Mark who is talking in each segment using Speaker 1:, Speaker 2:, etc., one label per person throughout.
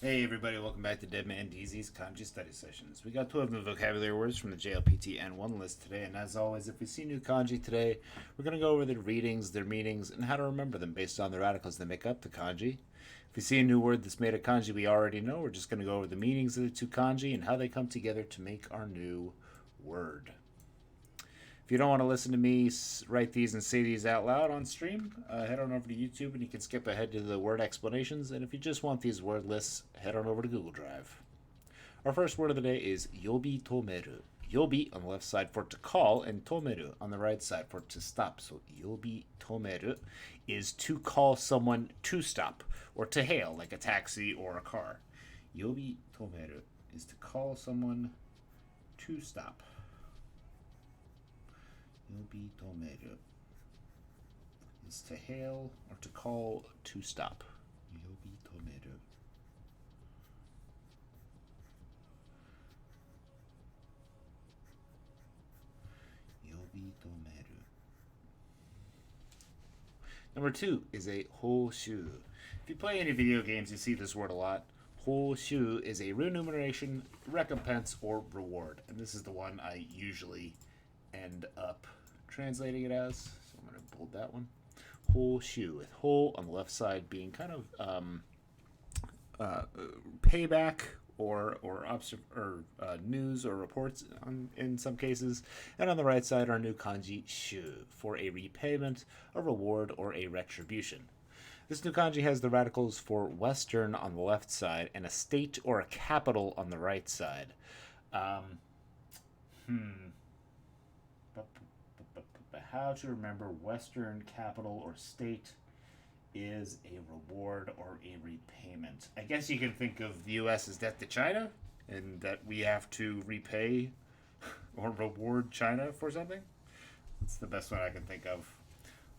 Speaker 1: Hey everybody, welcome back to Deadman DZ's Kanji Study Sessions. We got 12 new vocabulary words from the JLPT N1 list today, and as always, if we see new kanji today, we're going to go over their readings, their meanings, and how to remember them based on the radicals that make up the kanji. If we see a new word that's made of kanji we already know, we're just going to go over the meanings of the two kanji and how they come together to make our new word. If you don't want to listen to me write these and say these out loud on stream, head on over to YouTube and you can skip ahead to the word explanations. And if you just want these word lists, head on over to Google Drive. Our first word of the day is yobi tomeru. Yobi on the left side for to call, and tomeru on the right side for to stop. So yobi tomeru is to call someone to stop or to hail, like a taxi or a car. Yobi tomeru is to call someone to stop. Yobi tomeru is to hail or to call to stop. Yobi tomeru. Yobi tomeru. Number two is a hoshu. If you play any video games, you see this word a lot. Hoshu is a remuneration, recompense, or reward. And this is the one I usually end up translating it as. So I'm going to bold that one. Hoshu, with ho on the left side being kind of payback or news or reports in some cases, and on the right side our new kanji shu for a repayment, a reward, or a retribution. This new kanji has the radicals for western on the left side and a state or a capital on the right side. Um, hmm. But how to remember western, capital, or state is a reward or a repayment. I guess you can think of the U.S.'s debt to China, and that we have to repay or reward China for something. That's the best one I can think of.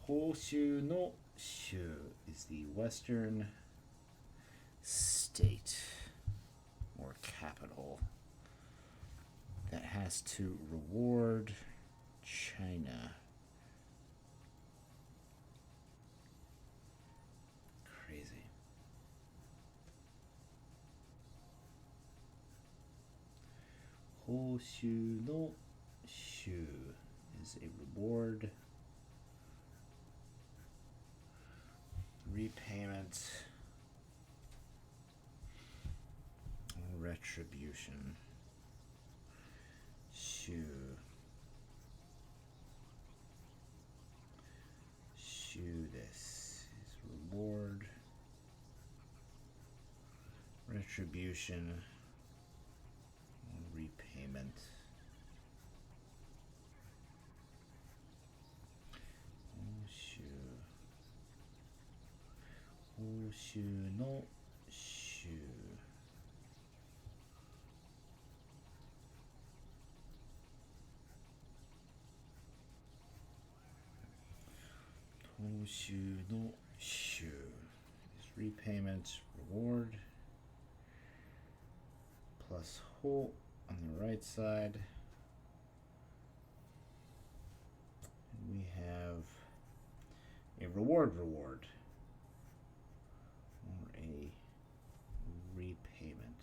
Speaker 1: Hoshu no shu is the western state or capital that has to reward China. Crazy. Hoshu no shu is a reward, repayment, retribution. Shu. Shu this is reward, retribution, repayment. Hoshu. Hoshu no shu. Hoshu no shu is repayment, reward, plus ho on the right side. And we have a reward or a repayment.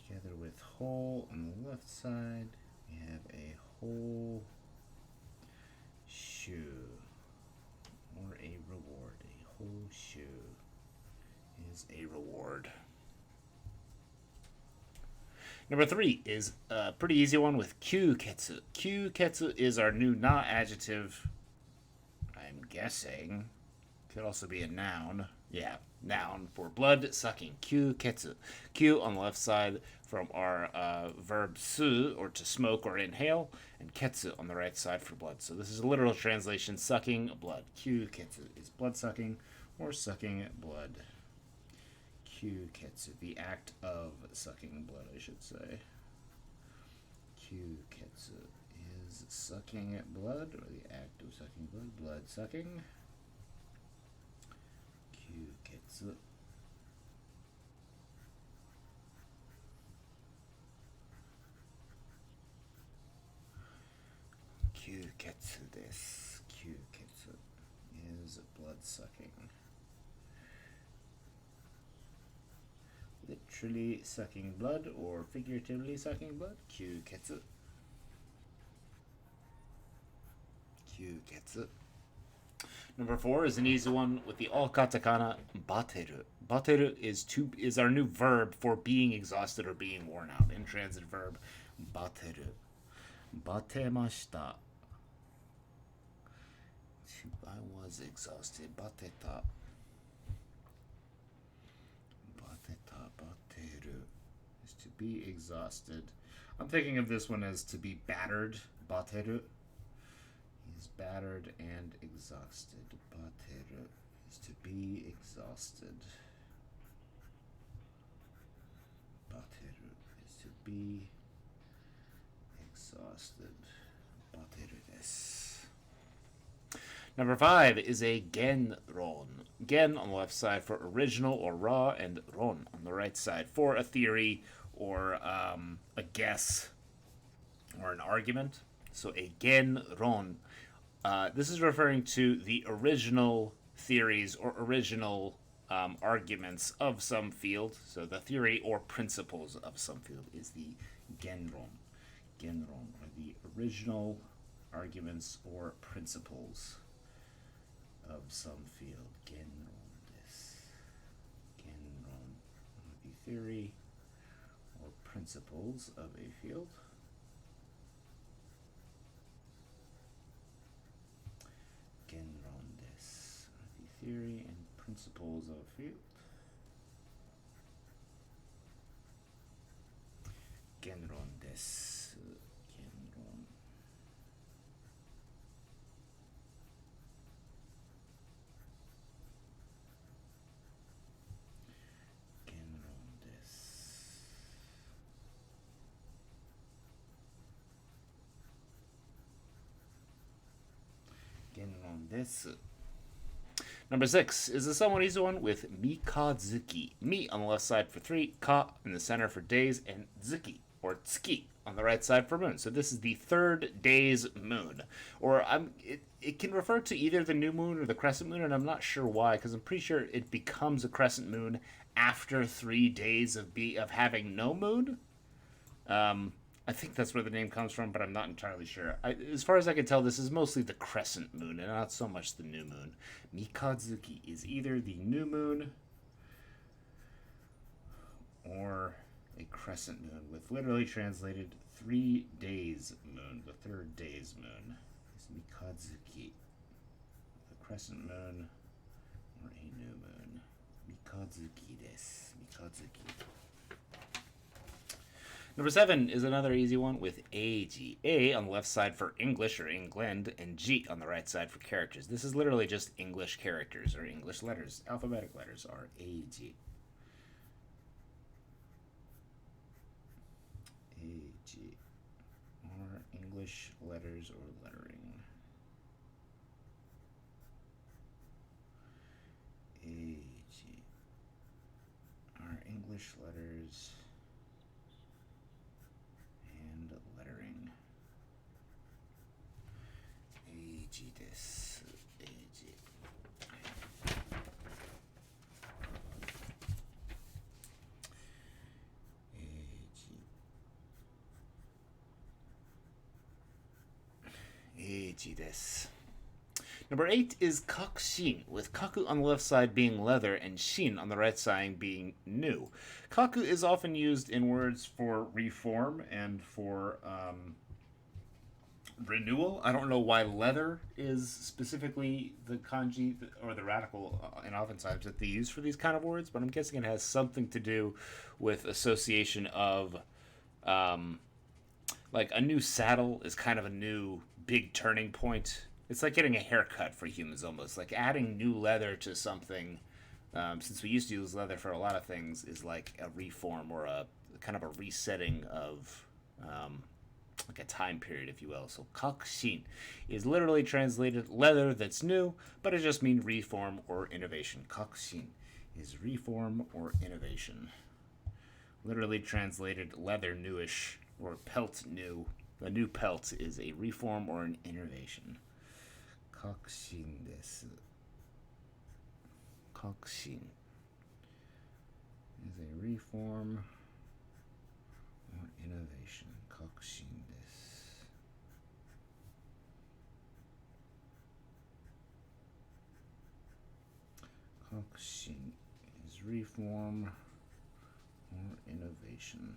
Speaker 1: Together with whole on the left side, we have a whole shoe or a reward. A whole shoe is a reward. Number three is a pretty easy one with kyuketsu. Kyuketsu is our new na adjective. I'm guessing could also be a noun. Yeah, noun for blood sucking. Kyuketsu. Q on the left side from our verb su, or to smoke or inhale, and ketsu on the right side for blood. So this is a literal translation: sucking blood. Kyuketsu is blood sucking or sucking blood. Kyuketsu, the act of sucking blood, I should say. Kyuketsu is sucking blood, or the act of sucking blood. Blood sucking. Kyuketsu. Kyuketsu desu. Kyuketsu. literally sucking blood or figuratively sucking blood. Kyuketsu. Kyuketsu. Number 4 is an easy one with the all katakana bateru. Bateru is our new verb for being exhausted or being worn out. Intransitive verb bateru. Batemashita. I was exhausted. Bateta. Bateta bateru is to be exhausted. I'm thinking of this one as to be battered. Bateru. He's battered and exhausted. Bateru is to be exhausted. Bateru is to be exhausted. Bateru desu. Number 5 is a genron. Gen on the left side for original or raw, and ron on the right side for a theory or a guess or an argument. So a genron. This is referring to the original theories or original arguments of some field. So the theory or principles of some field is the genron. Genron are the original arguments or principles of some field. Genron desu. Genron, the theory or principles of a field. Genron desu, the theory and principles of a field. Genron desu. Genron. Genron desu. Number 6 is a somewhat easy one with mikazuki. Mi on the left side for 3, ka in the center for days, and zuki or tsuki on the right side for moon. So this is the third day's moon. Or it can refer to either the new moon or the crescent moon, and I'm not sure why, because I'm pretty sure it becomes a crescent moon after 3 days of having no moon. I think that's where the name comes from, but I'm not entirely sure. As far as I can tell, this is mostly the crescent moon and not so much the new moon. Mikazuki is either the new moon or a crescent moon, with literally translated 3 days moon. The third day's moon is Mikazuki. The crescent moon or a new moon. Mikazuki desu. Mikazuki. Number 7 is another easy one with eiji. A on the left side for English or England, and G on the right side for characters. This is literally just English characters or English letters. Alphabetic letters are eiji. Eiji are English letters or lettering. Eiji are English letters and lettering. Eiji desu. Eiji. Eiji desu. Number 8 is kakushin, with kaku on the left side being leather and shin on the right side being new. Kaku is often used in words for reform and for renewal. I don't know why leather is specifically the kanji or the radical and oftentimes that they use for these kind of words, but I'm guessing it has something to do with association of like a new saddle is kind of a new big turning point. It's like getting a haircut for humans almost. Like adding new leather to something, since we used to use leather for a lot of things, is like a reform or a kind of a resetting of like a time period, if you will. So kakushin is literally translated leather that's new, but it just means reform or innovation. Kakushin is reform or innovation. Literally translated leather newish or pelt new. A new pelt is a reform or an innovation. Kakushin desu. Kakushin is a reform or innovation. Kakushin desu. Kakushin is reform or innovation.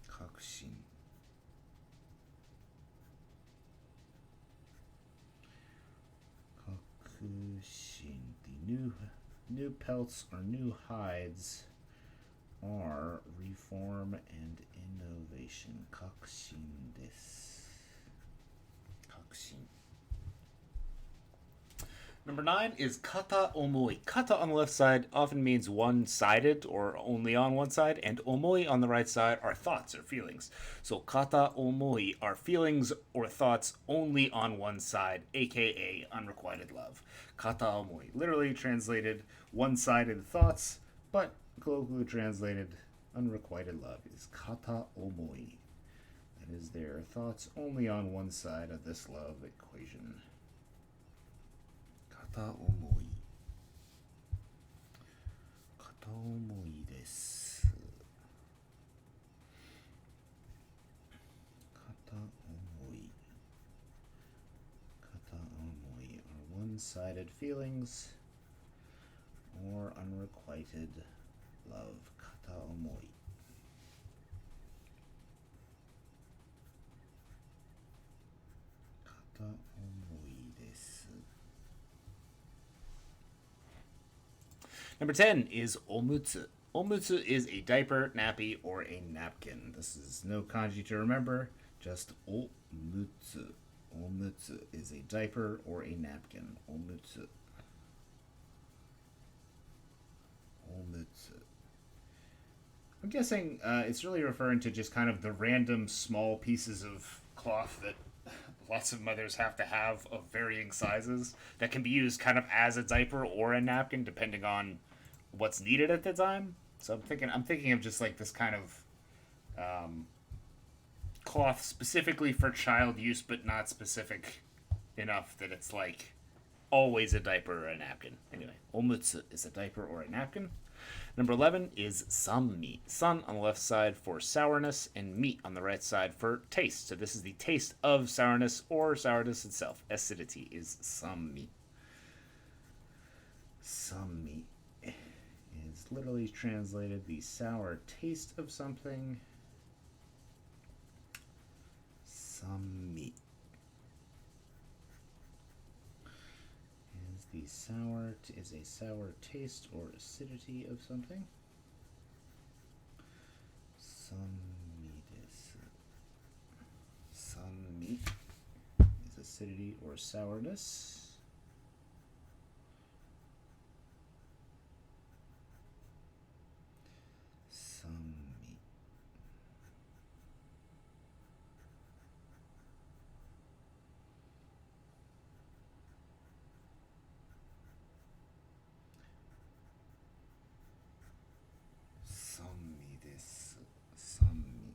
Speaker 1: Kakushin. Kakushin. The new pelts or new hides are reform and innovation. Kakushin desu. Kakushin. Number 9 is kata omoi. Kata on the left side often means one-sided or only on one side, and omoi on the right side are thoughts or feelings. So kata omoi are feelings or thoughts only on one side, aka unrequited love. Kata omoi, literally translated one-sided thoughts, but colloquially translated unrequited love is kata omoi. That is their thoughts only on one side of this love equation. Kata omoi. Kata omoi desu. Kata omoi. Kata omoi are one-sided feelings or unrequited love. Kata omoi. Kata omoi desu. Number 10 is omutsu. Omutsu is a diaper, nappy, or a napkin. This is no kanji to remember, just omutsu. Omutsu is a diaper or a napkin. Omutsu. Omutsu. I'm guessing it's really referring to just kind of the random small pieces of cloth that lots of mothers have to have of varying sizes that can be used kind of as a diaper or a napkin depending on what's needed at the time. So I'm thinking of just like this kind of cloth specifically for child use, but not specific enough that it's like always a diaper or a napkin. Anyway, omutsu is a diaper or a napkin. Number 11 is sanmi. San on the left side for sourness, and mi on the right side for taste. So this is the taste of sourness or sourness itself. Acidity is sanmi. Sanmi is literally translated the sour taste of something. Sanmi is a sour taste or acidity of something. Sanmi desu. Sanmi is acidity or sourness. Sanmi. Sanmi desu. Sanmi.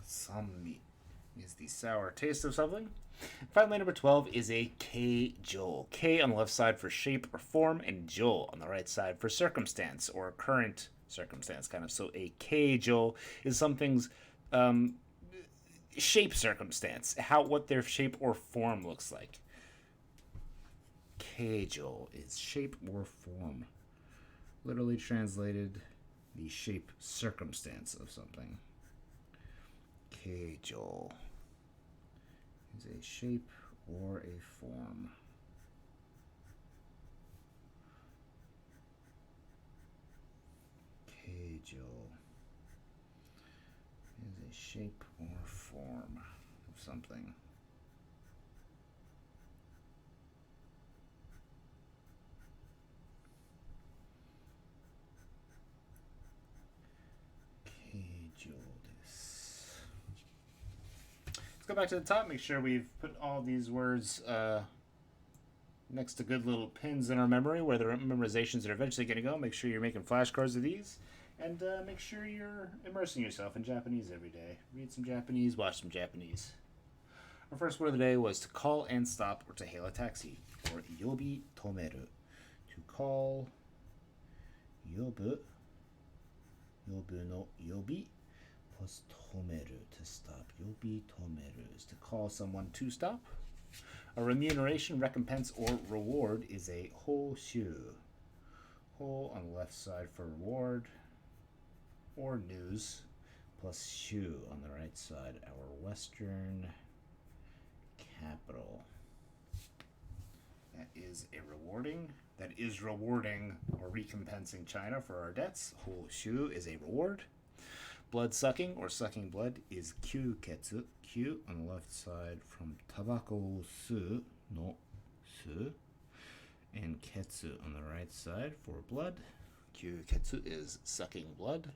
Speaker 1: Sanmi is the sour taste of something. Finally, number 12 is a keijo. K on the left side for shape or form, and jo on the right side for circumstance or current circumstance, kind of. So a keijo is something's shape circumstance, what their shape or form looks like. Keijo is shape or form. Literally translated, the shape circumstance of something. Keijo is a shape or a form. Keijo is a shape or form of something. Keijo desu. Let's go back to the top, make sure we've put all these words next to good little pins in our memory where the memorizations are eventually going to go. Make sure you're making flashcards of these. And make sure you're immersing yourself in Japanese every day. Read some Japanese, watch some Japanese. Our first word of the day was to call and stop or to hail a taxi, or yobi tomeru. To call, yobu, yobu no yobi, plus tomeru, to stop. Yobi tomeru is to call someone to stop. A remuneration, recompense, or reward is a hōshū. Hō on the left side for reward or news, plus shu on the right side, our Western capital. That is rewarding or recompensing China for our debts. Hōshū is a reward. Blood sucking or sucking blood is kyūketsu. Q on the left side from tabako su no su. And ketsu on the right side for blood. Kyūketsu is sucking blood.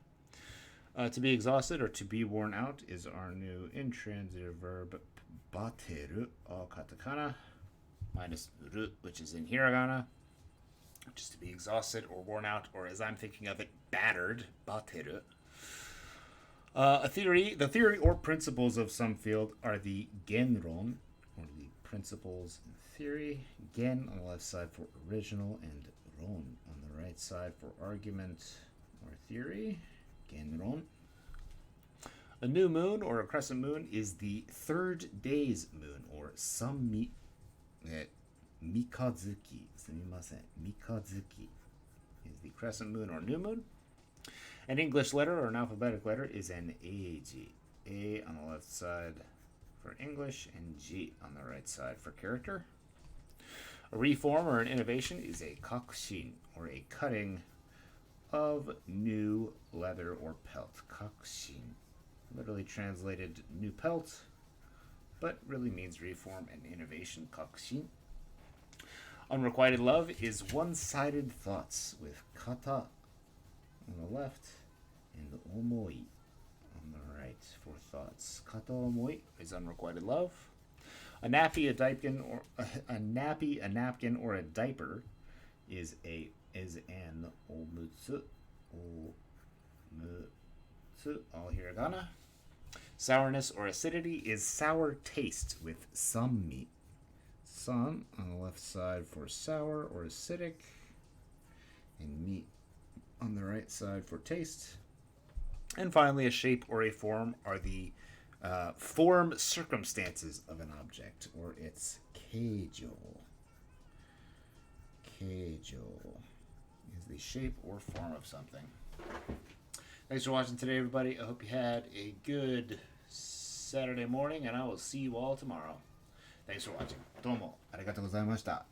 Speaker 1: To be exhausted or to be worn out is our new intransitive verb bateru, all katakana, minus ru, which is in hiragana, which is to be exhausted or worn out, or as I'm thinking of it, battered, bateru. The theory or principles of some field are the genron, or the principles in theory. Gen on the left side for original, and ron on the right side for argument or theory. Genron. A new moon or a crescent moon is the third day's moon, or mikazuki. Mikazuki is the crescent moon or new moon. An English letter or an alphabetic letter is an eiji. A on the left side for English and G on the right side for character. A reform or an innovation is a kakushin, or a cutting of new leather or pelt. Kakushin, literally translated new pelt, but really means reform and innovation. Kakushin. Unrequited love is one-sided thoughts with kata on the left and omoi on the right for thoughts. Kata omoi is unrequited love. A nappy, a napkin, or a diaper is an omutsu. Omutsu, all hiragana. Sourness or acidity is sour taste with sammi. San on the left side for sour or acidic, and mi on the right side for taste. And finally, a shape or a form are the form circumstances of an object, or its keijo. Keijo is the shape or form of something. Thanks for watching today, everybody. I hope you had a good Saturday morning, and I will see you all tomorrow. Thanks for watching. どうもありがとうございました。